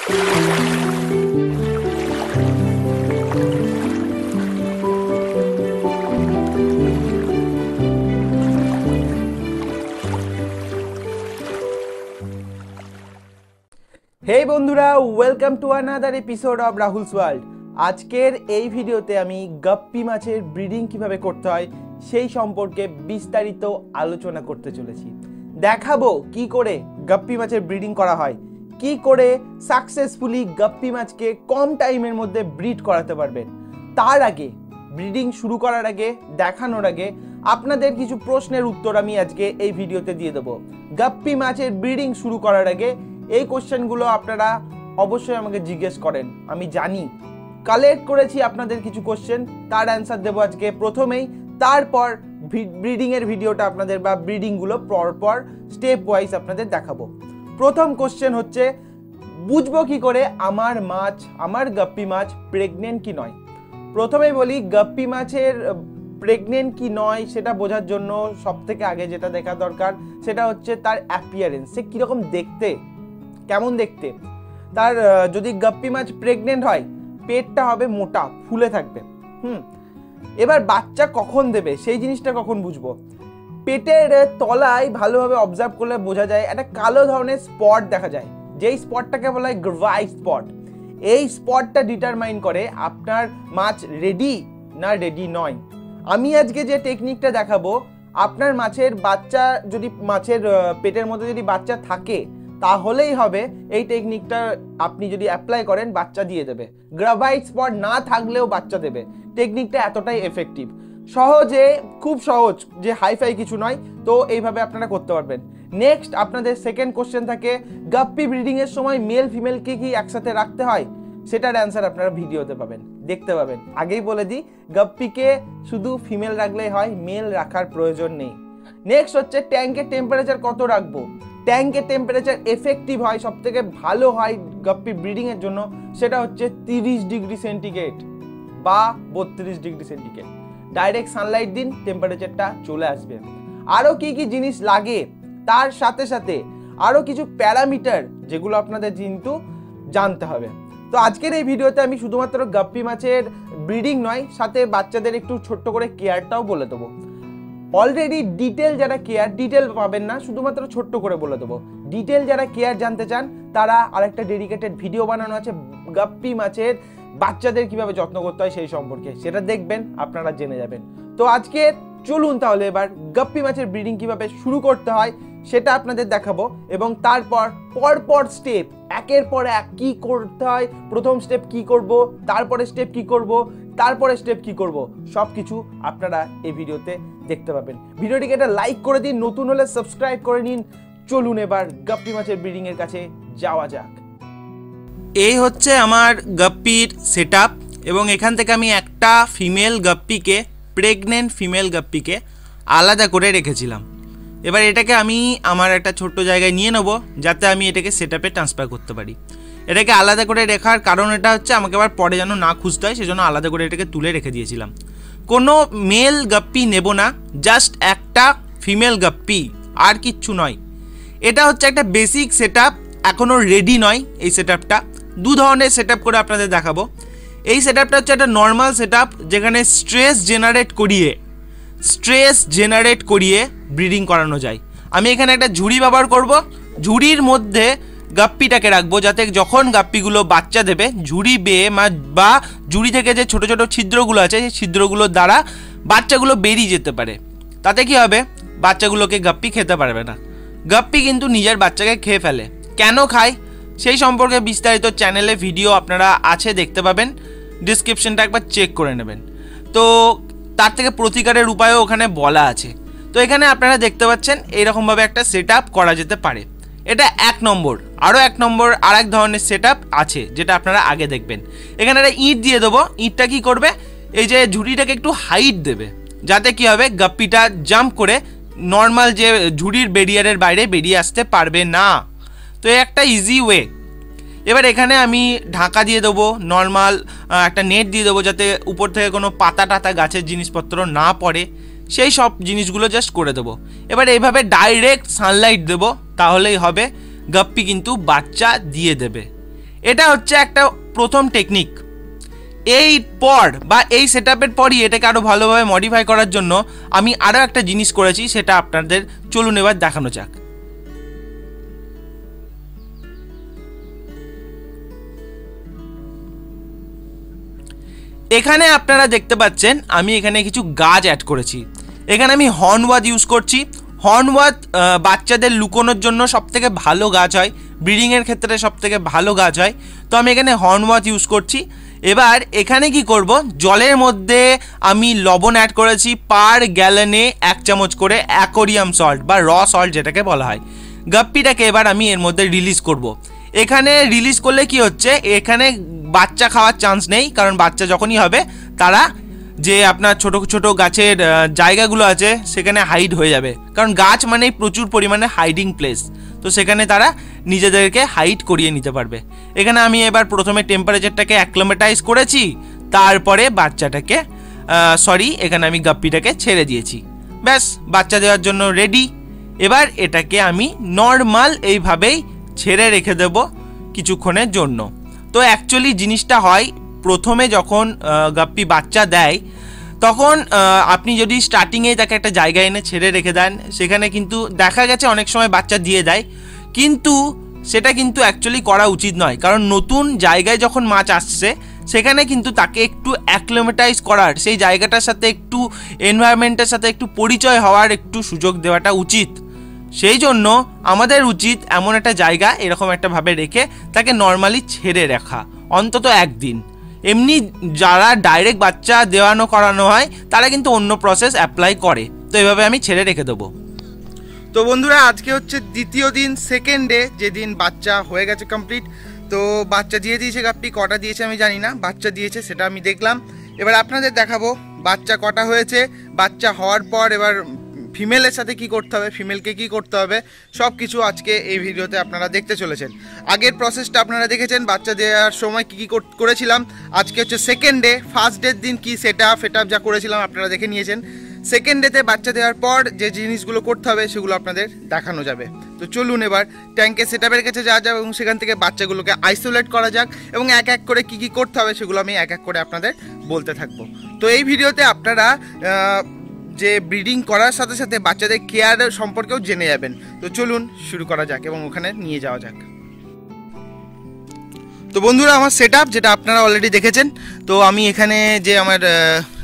হেই বন্ধুরা, welcome to another episode of Rahul's world. আজকের এই ভিডিওতে আমি গাপ্পি মাছের ব্রিডিং কিভাবে করতে হয় সেই সম্পর্কে বিস্তারিত আলোচনা করতে চলেছি। দেখাবো কি করে গাপ্পি মাছের ব্রিডিং করা হয়, কি করে সাকসেসফুলি গাপ্পি মাছকে কম টাইমের মধ্যে ব্রিড করাতে পারবেন। তার আগে, ব্রিডিং শুরু করার আগে, দেখানোর আগে আপনাদের কিছু প্রশ্নের উত্তর আমি আজকে এই ভিডিওতে দিয়ে দেবো। গাপ্পি মাছের ব্রিডিং শুরু করার আগে এই কোশ্চেনগুলো আপনারা অবশ্যই আমাকে জিজ্ঞেস করেন, আমি জানি। কালেক্ট করেছি আপনাদের কিছু কোশ্চেন, তার অ্যান্সার দেবো আজকে প্রথমেই। তারপর ব্রিডিংয়ের ভিডিওটা আপনাদের বা ব্রিডিংগুলো পরপর স্টেপ ওয়াইজ আপনাদের দেখাবো। প্রথম কোশ্চেন হচ্ছে, বুঝবো কি করে আমার গাপ্পি মাছ প্রেগনেন্ট কি নয়। প্রথমেই বলি, গাপ্পি মাছের প্রেগনেন্ট কি নয় সেটা বোঝার জন্য সবথেকে আগে যেটা দেখা দরকার সেটা হচ্ছে তার অ্যাপিয়ারেন্স। সে কীরকম দেখতে, কেমন দেখতে। তার যদি গাপ্পি মাছ প্রেগনেন্ট হয়, পেটটা হবে মোটা, ফুলে থাকবে। এবার বাচ্চা কখন দেবে সেই জিনিসটা কখন বুঝবো। পেটের তলায় ভালোভাবে অবজার্ভ করলে বোঝা যায় একটা কালো ধরনের স্পট দেখা যায়, যেই স্পটটাকে বলা হয় গ্রাভাই স্পট। এই স্পটটা ডিটারমাইন করে আপনার মাছ রেডি না রেডি নয়। আমি আজকে যে টেকনিকটা দেখাবো, আপনার মাছের বাচ্চা যদি মাছের পেটের মধ্যে যদি বাচ্চা থাকে তাহলেই হবে এই টেকনিকটা আপনি যদি অ্যাপ্লাই করেন বাচ্চা দিয়ে দেবে। গ্রাভাইট স্পট না থাকলেও বাচ্চা দেবে। টেকনিকটা এতটাই এফেক্টিভ, সহজে, খুব সহজ, যে হাইফাই কিছু নয়। তো এইভাবে আপনারা করতে পারবেন। নেক্সট আপনাদের সেকেন্ড কোশ্চেন থাকে, গাপ্পি ব্রিডিং এর সময় মেল ফিমেলকে কি একসাথে রাখতে হয়? সেটার অ্যান্সার আপনারা ভিডিওতে পাবেন, দেখতে পাবেন। আগেই বলে দিই, গাপ্পিকে শুধু ফিমেল রাখলেই হয়, মেল রাখার প্রয়োজন নেই। নেক্সট হচ্ছে, ট্যাঙ্কের টেম্পারেচার কত রাখবো। ট্যাঙ্কের টেম্পারেচার এফেক্টিভ হয়, সব থেকে ভালো হয় গাপ্পি ব্রিডিং এর জন্য, সেটা হচ্ছে 30 ডিগ্রি সেন্টিগ্রেড বা 32 ডিগ্রি সেন্টিগ্রেড। ডাইরেক্ট সানলাইট দিন, টেম্পারেচারটা চলে আসবে। আরও কি কি জিনিস লাগে, তার সাথে সাথে আরও কিছু প্যারামিটার যেগুলো আপনাদের কিন্তু জানতে হবে। তো আজকের এই ভিডিওতে আমি শুধুমাত্র গাপ্পি মাছের ব্রিডিং নয়, সাথে বাচ্চাদের একটু ছোট্ট করে কেয়ারটাও বলে দেবো। অলরেডি ডিটেল যারা কেয়ার, ডিটেল পাবেন না, শুধুমাত্র ছোট্ট করে বলে দেবো। ডিটেল যারা কেয়ার জানতে চান তারা আরেকটা ডেডিকেটেড ভিডিও বানানো আছে গাপ্পি মাছের বাচ্চাদের কিভাবে যত্ন করতে হয় সেই সম্পর্কে, সেটা দেখবেন, আপনারা জেনে যাবেন। তো আজকে চলুন তাহলে এবার গাপ্পি মাছের ব্রিডিং কিভাবে শুরু করতে হয় সেটা আপনাদের দেখাবো, এবং তারপর পরপর স্টেপ, একের পর এক কি করতে হয়, প্রথম স্টেপ কি করব, তারপরে স্টেপ কি করব, তারপরে স্টেপ কি করব, সব কিছু আপনারা এই ভিডিওতে দেখতে পাবেন। ভিডিওটিকে একটা লাইক করে দিন, নতুন হলে সাবস্ক্রাইব করে নিন। চলুন এবার গাপ্পি মাছের ব্রিডিং এর কাছে যাওয়া যাক। এই হচ্ছে আমার গাপ্পির সেটআপ, এবং এখান থেকে আমি একটা ফিমেল গাপ্পিকে, প্রেগনেন্ট ফিমেল গাপ্পিকে আলাদা করে রেখেছিলাম। এবার এটাকে আমি আমার একটা ছোট্ট জায়গায় নিয়ে নেব, যাতে আমি এটাকে সেটআপে ট্রান্সফার করতে পারি। এটাকে আলাদা করে রাখার কারণ এটা হচ্ছে, আমাকে আবার পরে যেন না খুঁজতে হয়, সেজন্য আলাদা করে এটাকে তুলে রেখে দিয়েছিলাম। কোনো মেল গাপ্পি নেব না, জাস্ট একটা ফিমেল গাপ্পি, আর কিচ্ছু নয়। এটা হচ্ছে একটা বেসিক সেটআপ, এখনও রেডি নয় এই সেটআপটা। দু ধরনের সেটআপ করে আপনাদের দেখাবো। এই সেটআপটা হচ্ছে একটা নর্মাল সেটআপ, যেখানে স্ট্রেস জেনারেট করিয়ে ব্রিডিং করানো যায়। আমি এখানে একটা ঝুড়ি ব্যবহার করব, ঝুড়ির মধ্যে গাপ্পিটাকে রাখবো, যাতে যখন গাপ্পিগুলো বাচ্চা দেবে ঝুড়ি বেয়ে বা ঝুড়ি থেকে যে ছোট ছোট ছিদ্রগুলো আছে সেই ছিদ্রগুলোর দ্বারা বাচ্চাগুলো বেরিয়ে যেতে পারে। তাতে কি হবে, বাচ্চাগুলোকে গাপ্পি খেতে পারবে না। গাপ্পি কিন্তু নিজের বাচ্চাকে খেয়ে ফেলে। কেন খায় সেই সম্পর্কে বিস্তারিত চ্যানেলে ভিডিও আপনারা আছে, দেখতে পাবেন, ডিসক্রিপশনটা একবার চেক করে নেবেন। তো তার থেকে প্রতিকারের উপায়ও ওখানে বলা আছে। তো এখানে আপনারা দেখতে পাচ্ছেন এইরকমভাবে একটা সেটআপ করা যেতে পারে। এটা 1 নম্বর। আরও 1 নম্বর আর এক ধরনের সেটআপ আছে, যেটা আপনারা আগে দেখবেন। এখানে একটা ইট দিয়ে দেবো। ইটটা কি করবে, এই যে ঝুড়িটাকে একটু হাইট দেবে, যাতে কি হবে, গাপ্পিটা জাম্প করে নর্মাল যে ঝুড়ির ব্যারিয়ারের বাইরে বেরিয়ে আসতে পারবে না। তো একটা ইজি ওয়ে। এবার এখানে আমি ঢাকা দিয়ে দেবো, নর্মাল একটা নেট দিয়ে দেবো, যাতে উপর থেকে কোনো পাতা টাতা গাছের জিনিসপত্র না পড়ে, সেই সব জিনিসগুলো জাস্ট করে দেবো। এবার এইভাবে ডাইরেক্ট সানলাইট দেবো, তাহলেই হবে, গাপ্পি কিন্তু বাচ্চা দিয়ে দেবে। এটা হচ্ছে একটা প্রথম টেকনিক। এই পর বা এই সেটআপের পরই এটাকে আরও ভালোভাবে মডিফাই করার জন্য আমি আরও একটা জিনিস করেছি, সেটা আপনাদের চলুন এবার দেখানো যাক। এখানে আপনারা দেখতে পাচ্ছেন আমি এখানে কিছু গাছ অ্যাড করেছি। এখানে আমি হর্নওয়াথ ইউজ করছি। হর্নওয়াথ বাচ্চাদের লুকোনোর জন্য সবথেকে ভালো গাছ হয়, ব্রিডিংয়ের ক্ষেত্রে সবথেকে ভালো গাছ হয়। তো আমি এখানে হর্নওয়াথ ইউজ করছি। এবার এখানে কি করব, জলের মধ্যে আমি লবণ অ্যাড করেছি পার গ্যালনে 1 চামচ করে অ্যাকোরিয়াম সল্ট বা র সল্ট যেটাকে বলা হয়। গাপ্পিটাকে এবার আমি এর মধ্যে রিলিজ করব। এখানে রিলিজ করলে কি হচ্ছে, এখানে বাচ্চা খাওয়ার চান্স নেই, কারণ বাচ্চা যখনই হবে তারা যে আপনার ছোট ছোট গাছের জায়গাগুলো আছে সেখানে হাইড হয়ে যাবে, কারণ গাছ মানে প্রচুর পরিমাণে হাইডিং প্লেস, তো সেখানে তারা নিজেদেরকে হাইড করিয়ে নিতে পারবে। এখানে আমি এবার প্রথমে টেম্পারেচারটাকে অ্যাক্লিমেটাইজ করেছি, তারপরে বাচ্চাটাকে এখানে আমি গাপ্পিটাকে ছেড়ে দিয়েছি। ব্যাস, বাচ্চা দেওয়ার জন্য রেডি। এবার এটাকে আমি নর্মাল এইভাবেই ছেড়ে রেখে দেব কিছুক্ষণের জন্য। তো অ্যাকচুয়ালি জিনিসটা হয়, প্রথমে যখন গাপ্পি বাচ্চা দেয় তখন আপনি যদি স্টার্টিংয়েই তাকে একটা জায়গায় এনে ছেড়ে রেখে দেন, সেখানে কিন্তু দেখা গেছে অনেক সময় বাচ্চা দিয়ে দেয়, কিন্তু সেটা কিন্তু অ্যাকচুয়ালি করা উচিত নয়। কারণ নতুন জায়গায় যখন মাছ আসছে সেখানে কিন্তু তাকে একটু অ্যাক্লিমেটাইজ করার, সেই জায়গাটার সাথে একটু এনভায়রনমেন্টের সাথে একটু পরিচয় হওয়ার একটু সুযোগ দেওয়াটা উচিত। সেই জন্য আমাদের উচিত এমন একটা জায়গা এরকম একটা ভাবে রেখে তাকে নর্মালি ছেড়ে রাখা অন্তত একদিন। এমনি যারা ডাইরেক্ট বাচ্চা দেওয়ানো করানো হয় তারা কিন্তু অন্য প্রসেস অ্যাপ্লাই করে। তো এভাবে আমি ছেড়ে রেখে দেবো। তো বন্ধুরা, আজকে হচ্ছে দ্বিতীয় দিন, সেকেন্ড ডে, যেদিন বাচ্চা হয়ে গেছে কমপ্লিট। তো বাচ্চা দিয়ে দিয়েছে গাপ্পি, কটা দিয়েছে আমি জানি না, বাচ্চা দিয়েছে সেটা আমি দেখলাম। এবার আপনাদের দেখাবো বাচ্চা কটা হয়েছে, বাচ্চা হওয়ার পর এবার ফিমেলের সাথে কি করতে হবে, ফিমেলকে কি করতে হবে, সব কিছু আজকে এই ভিডিওতে আপনারা দেখতে চলেছেন। আগের প্রসেসটা আপনারা দেখেছেন, বাচ্চা দেওয়ার সময় কি কি করেছিলাম। আজকে হচ্ছে সেকেন্ড ডে। ফার্স্ট ডের দিন কি সেটআপ যা করেছিলাম আপনারা দেখে নিয়েছেন। সেকেন্ড ডেতে বাচ্চা দেওয়ার পর যে জিনিসগুলো করতে হবে সেগুলো আপনাদের দেখানো যাবে। তো চলুন এবার ট্যাঙ্কের সেটআপের কাছে যাওয়া যাক এবং সেখান থেকে বাচ্চাগুলোকে আইসোলেট করা যাক এবং এক এক করে কি কি করতে হবে সেগুলো আমি এক এক করে আপনাদের বলতে থাকবো। তো এই ভিডিওতে আপনারা যে ব্রিডিং করার সাথে সাথে বাচ্চাদের কেয়ার সম্পর্কেও জেনে যাবেন। তো চলুন শুরু করা যাক এবং ওখানে নিয়ে যাওয়া যাক। তো বন্ধুরা, আমার সেটআপ যেটা আপনারা অলরেডি দেখেছেন, তো আমি এখানে যে আমার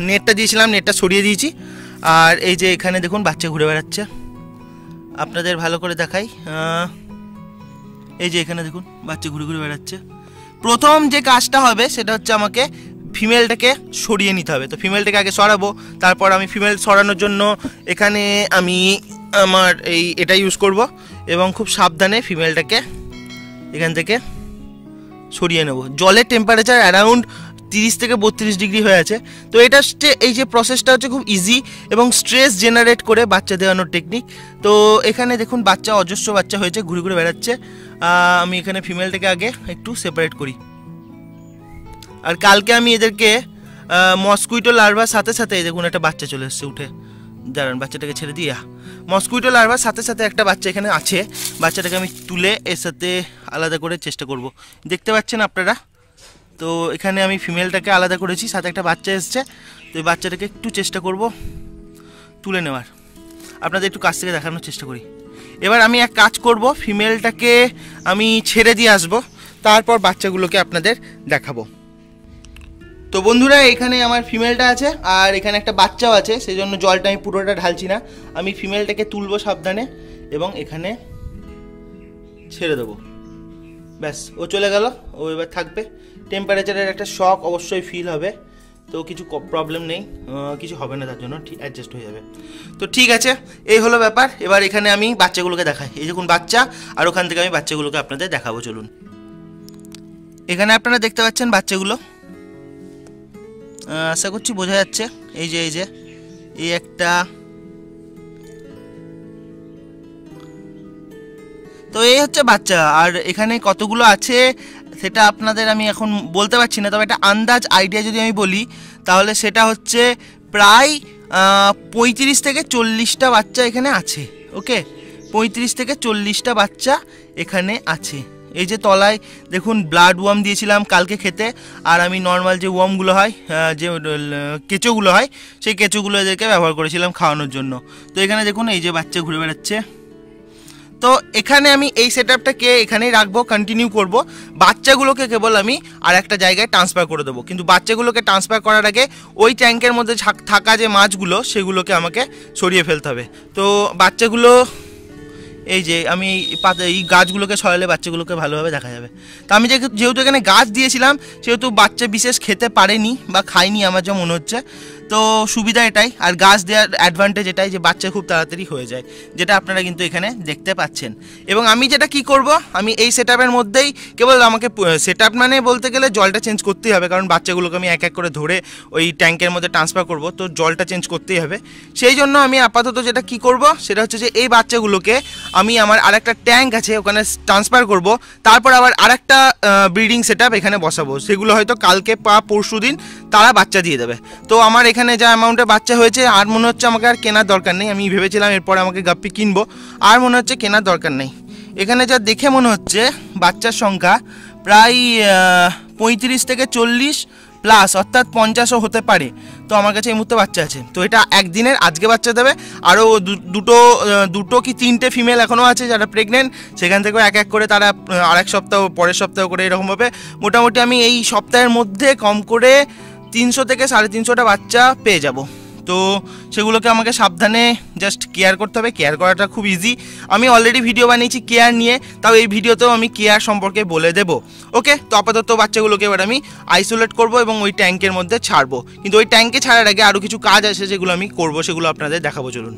নেটটা দিয়েছিলাম নেটটা সরিয়ে দিয়েছি। আর এই যে এখানে দেখুন বাচ্চা ঘুরে বেড়াচ্ছে, আপনাদের ভালো করে দেখাই। এই যে এখানে দেখুন বাচ্চা ঘুরে ঘুরে বেড়াচ্ছে। প্রথম যে কাজটা হবে সেটা হচ্ছে আমাকে ফিমেলটাকে সরিয়ে নিতে হবে। তো ফিমেলটাকে আগে সরাবো, তারপর আমি ফিমেল সরানোর জন্য এখানে আমি আমার এটা ইউজ করব এবং খুব সাবধানে ফিমেলটাকে এখান থেকে সরিয়ে নেব। জলের টেম্পারেচার অ্যারাউন্ড 30 থেকে 32 ডিগ্রি হয়ে আছে। তো এটা এই যে প্রসেসটা হচ্ছে খুব ইজি এবং স্ট্রেস জেনারেট করে বাচ্চা দেওয়ানোর টেকনিক। তো এখানে দেখুন বাচ্চা, অজস্র বাচ্চা হয়েছে, ঘুরে ঘুরে বেড়াচ্ছে। আমি এখানে ফিমেলটাকে আগে একটু সেপারেট করি। আর কালকে আমি এদেরকে মসকুইটো লার্ভার সাথে সাথে দেখুন একটা বাচ্চা চলে এসছে উঠে, দাঁড়ান বাচ্চাটাকে ছেড়ে দিয়া। মসকুইটো লার্ভার সাথে সাথে একটা বাচ্চা এখানে আছে, বাচ্চাটাকে আমি তুলে এর সাথে আলাদা করে চেষ্টা করব। দেখতে পাচ্ছেন আপনারা, তো এখানে আমি ফিমেলটাকে আলাদা করেছি, সাথে একটা বাচ্চা এসছে। তো এই বাচ্চাটাকে একটু চেষ্টা করব তুলে নেওয়ার, আপনাদের একটু কাছ থেকে দেখানোর চেষ্টা করি। এবার আমি এক কাজ করব, ফিমেলটাকে আমি ছেড়ে দিয়ে আসব, তারপর বাচ্চাগুলোকে আপনাদের দেখাবো। তো বন্ধুরা, এখানে আমার ফিমেলটা আছে আর এখানে একটা বাচ্চাও আছে, সেই জন্য জলটা আমি পুরোটা ঢালছি না। আমি ফিমেলটাকে তুলবো সাবধানে এবং এখানে ছেড়ে দেবো। ব্যাস, ও চলে গেল, ও এবার থাকবে। টেম্পারেচারের একটা শক অবশ্যই ফিল হবে, তো কিছু প্রবলেম নেই, কিছু হবে না, তার জন্য ঠিক অ্যাডজাস্ট হয়ে যাবে। তো ঠিক আছে, এই হলো ব্যাপার। এবার এখানে আমি বাচ্চাগুলোকে দেখাই। এই দেখুন বাচ্চা, আর ওখান থেকে আমি বাচ্চাগুলোকে আপনাদের দেখাবো। চলুন, এখানে আপনারা দেখতে পাচ্ছেন বাচ্চাগুলো, আশা করছি বোঝা যাচ্ছে। এই যে এই একটা, তো এই হচ্ছে বাচ্চা। আর এখানে কতগুলো আছে সেটা আপনাদের আমি এখন বলতে পারছি না, তবে একটা আন্দাজ আইডিয়া যদি আমি বলি তাহলে সেটা হচ্ছে প্রায় 35 থেকে 40টা বাচ্চা এখানে আছে। ওকে, 35 থেকে 40টা বাচ্চা এখানে আছে। এই যে তলায় দেখুন ব্লাড ওয়ার্ম দিয়েছিলাম কালকে খেতে, আর আমি নর্মাল যে ওয়ার্মগুলো হয়, যে কেঁচোগুলো হয়, সেই কেঁচোগুলো এদেরকে ব্যবহার করেছিলাম খাওয়ানোর জন্য। তো এখানে দেখুন এই যে বাচ্চা ঘুরে বেড়াচ্ছে। তো এখানে আমি এই সেটআপটাকে এখানেই রাখবো, কন্টিনিউ করব। বাচ্চাগুলোকে কেবল আমি আর একটা জায়গায় ট্রান্সফার করে দেবো, কিন্তু বাচ্চাগুলোকে ট্রান্সফার করার আগে ওই ট্যাঙ্কের মধ্যে থাকা যে মাছগুলো সেগুলোকে আমাকে সরিয়ে ফেলতে হবে। তো বাচ্চাগুলো এই যে আমি এই গাছগুলোকে সরালে বাচ্চাগুলোকে ভালোভাবে দেখা যাবে। তো আমি যেহেতু এখানে গাছ দিয়েছিলাম সেহেতু বাচ্চা বিশেষ খেতে পারেনি বা খায়নি আমার যা মনে হচ্ছে। তো সুবিধা এটাই, আর গাছ দেওয়ার অ্যাডভান্টেজ এটাই যে বাচ্চা খুব তাড়াতাড়ি হয়ে যায়, যেটা আপনারা কিন্তু এখানে দেখতে পাচ্ছেন। এবং আমি যেটা কি করব, আমি এই সেটআপের মধ্যেই কেবল আমাকে সেটআপ মানে বলতে গেলে জলটা চেঞ্জ করতেই হবে, কারণ বাচ্চাগুলোকে আমি এক এক করে ধরে ওই ট্যাঙ্কের মধ্যে ট্রান্সফার করব, তো জলটা চেঞ্জ করতেই হবে। সেই জন্য আমি আপাতত যেটা কি করব সেটা হচ্ছে যে এই বাচ্চাগুলোকে আমি আমার আরেকটা ট্যাঙ্ক আছে ওখানে ট্রান্সফার করব, তারপর আবার আরেকটা ব্রিডিং সেটআপ এখানে বসাবো। সেগুলো হয়তো কালকে বা পরশু দিন তারা বাচ্চা দিয়ে দেবে। তো আমার এখানে যা অ্যামাউন্টে বাচ্চা হয়েছে আর মনে হচ্ছে আমাকে আর কেনার দরকার নেই। আমি ভেবেছিলাম এরপরে আমাকে গাপ্পি কিনবো, আর মনে হচ্ছে কেনার দরকার নেই। এখানে যা দেখে মনে হচ্ছে বাচ্চার সংখ্যা প্রায় 35 থেকে 40 প্লাস, অর্থাৎ 50ও হতে পারে। তো আমার কাছে এই মুহূর্তে বাচ্চা আছে। তো এটা একদিনের, আজকে বাচ্চা দেবে, আরও দুটো কি 3টে ফিমেল এখনও আছে যারা প্রেগনেন্ট, সেখান থেকেও এক এক করে তারা আরেক সপ্তাহ পরের সপ্তাহ করে এরকমভাবে মোটামুটি আমি এই সপ্তাহের মধ্যে কম করে 300 থেকে 350টা বাচ্চা পেয়ে যাব। তো সেগুলোকে আমাকে সাবধানে জাস্ট কেয়ার করতে হবে। কেয়ার করাটা খুব ইজি, আমি অলরেডি ভিডিও বানিয়েছি কেয়ার নিয়ে, তাও এই ভিডিওতেও আমি কেয়ার সম্পর্কে বলে দেবো। ওকে, তো আপাতত বাচ্চাগুলোকে এবার আমি আইসোলেট করব এবং ওই ট্যাঙ্কের মধ্যে ছাড়বো। কিন্তু ওই ট্যাঙ্কে ছাড়ার আগে আরও কিছু কাজ আছে যেগুলো আমি করব, সেগুলো আপনাদের দেখাবো। চলুন।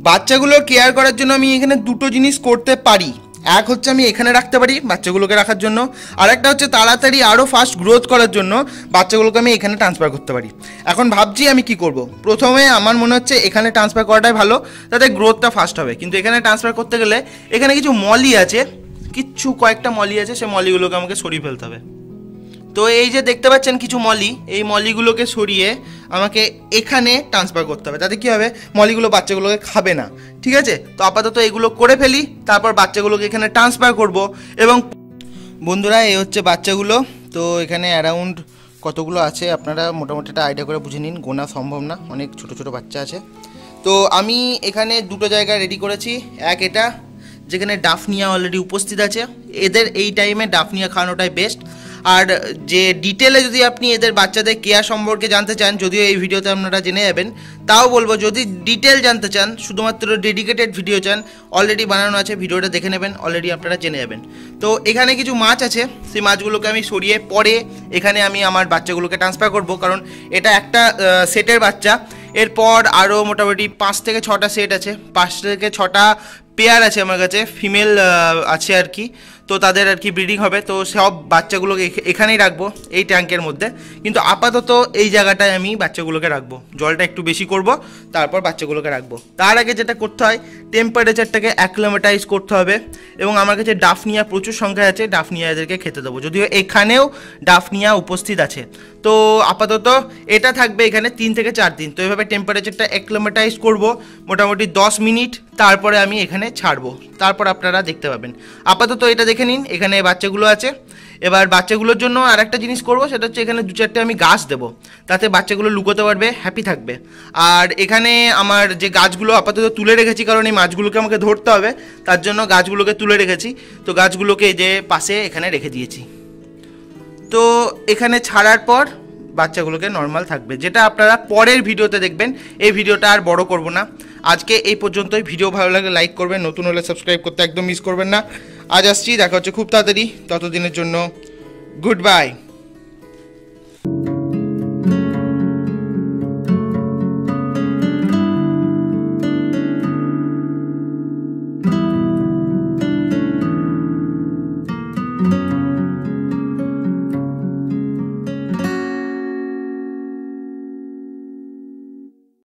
বাচ্চাগুলোর কেয়ার করার জন্য আমি এখানে দুটো জিনিস করতে পারি। এক হচ্ছে আমি এখানে রাখতে পারি বাচ্চাগুলোকে রাখার জন্য, আর একটা হচ্ছে তাড়াতাড়ি আরও ফাস্ট গ্রোথ করার জন্য বাচ্চাগুলোকে আমি এখানে ট্রান্সফার করতে পারি। এখন ভাবছি আমি কি করব। প্রথমে আমার মনে হচ্ছে এখানে ট্রান্সফার করাটাই ভালো, তাতে গ্রোথটা ফাস্ট হবে। কিন্তু এখানে ট্রান্সফার করতে গেলে এখানে কিছু মলি আছে, কয়েকটা মলি আছে, সেই মলিগুলোকে আমাকে সরিয়ে ফেলতে হবে। তো এই যে দেখতে পাচ্ছেন কিছু মলি, এই মলিগুলোকে সরিয়ে আমাকে এখানে ট্রান্সফার করতে হবে। তাতে কী হবে, মলিগুলো বাচ্চাগুলোকে খাবে না। ঠিক আছে, তো আপাতত এগুলো করে ফেলি, তারপর বাচ্চাগুলোকে এখানে ট্রান্সফার করব। এবং বন্ধুরা এই হচ্ছে বাচ্চাগুলো। তো এখানে অ্যারাউন্ড কতগুলো আছে আপনারা মোটামুটি একটা আইডিয়া করে বুঝে নিন, গোনা সম্ভব না, অনেক ছোটো ছোটো বাচ্চা আছে। তো আমি এখানে দুটো জায়গা রেডি করেছি। এক এটা যেখানে ডাফনিয়া অলরেডি উপস্থিত আছে, এদের এই টাইমে ডাফনিয়া খাওয়ানোটাই বেস্ট। আর যে ডিটেলে যদি আপনি এদের বাচ্চাদের কেয়ার সম্পর্কে জানতে চান, যদিও এই ভিডিওতে আপনারা জেনে যাবেন, তাও বলবো যদি ডিটেল জানতে চান, শুধুমাত্র ডেডিকেটেড ভিডিও চান, অলরেডি বানানো আছে, ভিডিওটা দেখে নেবেন, অলরেডি আপনারা জেনে যাবেন। তো এখানে কিছু মাছ আছে, সেই মাছগুলোকে আমি সরিয়ে পরে এখানে আমি আমার বাচ্চাগুলোকে ট্রান্সফার করব, কারণ এটা একটা সেটের বাচ্চা। এরপর আরও মোটামুটি 5 থেকে 6টা সেট আছে, 5 থেকে 6টা পেয়ার আছে আমার কাছে, ফিমেল আছে আর কি। তো তাদের আর কি ব্রিডিং হবে। তো সব বাচ্চাগুলোকে এখানেই রাখবো এই ট্যাঙ্কের মধ্যে, কিন্তু আপাতত এই জায়গাটায় আমি বাচ্চাগুলোকে রাখবো। জলটা একটু বেশি করব, তারপর বাচ্চাগুলোকে রাখবো। তার আগে যেটা করতে হয়, টেম্পারেচারটাকে অ্যাক্লিমেটাইজ করতে হবে। এবং আমার কাছে ডাফনিয়া প্রচুর সংখ্যায় আছে, ডাফনিয়া এদেরকে খেতে দেবো, যদিও এখানেও ডাফনিয়া উপস্থিত আছে। তো আপাতত এটা থাকবে এখানে 3 থেকে 4 দিন। তো এভাবে টেম্পারেচারটা অ্যাক্লিমেটাইজ করব মোটামুটি 10 মিনিট, তারপরে আমি এখানে ছাড়বো, তারপর আপনারা দেখতে পাবেন। আপাতত এটা দেখে নিন, এখানে বাচ্চাগুলো আছে। এবার বাচ্চাগুলোর জন্য আর একটা জিনিস করব, সেটা হচ্ছে এখানে 2-4টে আমি গাছ দেবো, তাতে বাচ্চাগুলো লুকোতে পারবে, হ্যাপি থাকবে। আর এখানে আমার যে গাছগুলো আপাতত তুলে রেখেছি, কারণ এই মাছগুলোকে আমাকে ধরতে হবে, তার জন্য গাছগুলোকে তুলে রেখেছি। তো গাছগুলোকে যে পাশে এখানে রেখে দিয়েছি। তো এখানে ছাড়ার পর বাচ্চাগুলোকে নর্মাল থাকবে, যেটা আপনারা পরের ভিডিওতে দেখবেন। এই ভিডিওটা আর বড় করব না, আজকে এই পর্যন্তই। ভিডিও ভালো লাগলে লাইক করবেন, নতুন হলে সাবস্ক্রাইব করতে একদম মিস করবেন না। আজ আসছি, দেখা হচ্ছে খুব তাড়াতাড়ি, ততদিনের জন্য গুড বাই।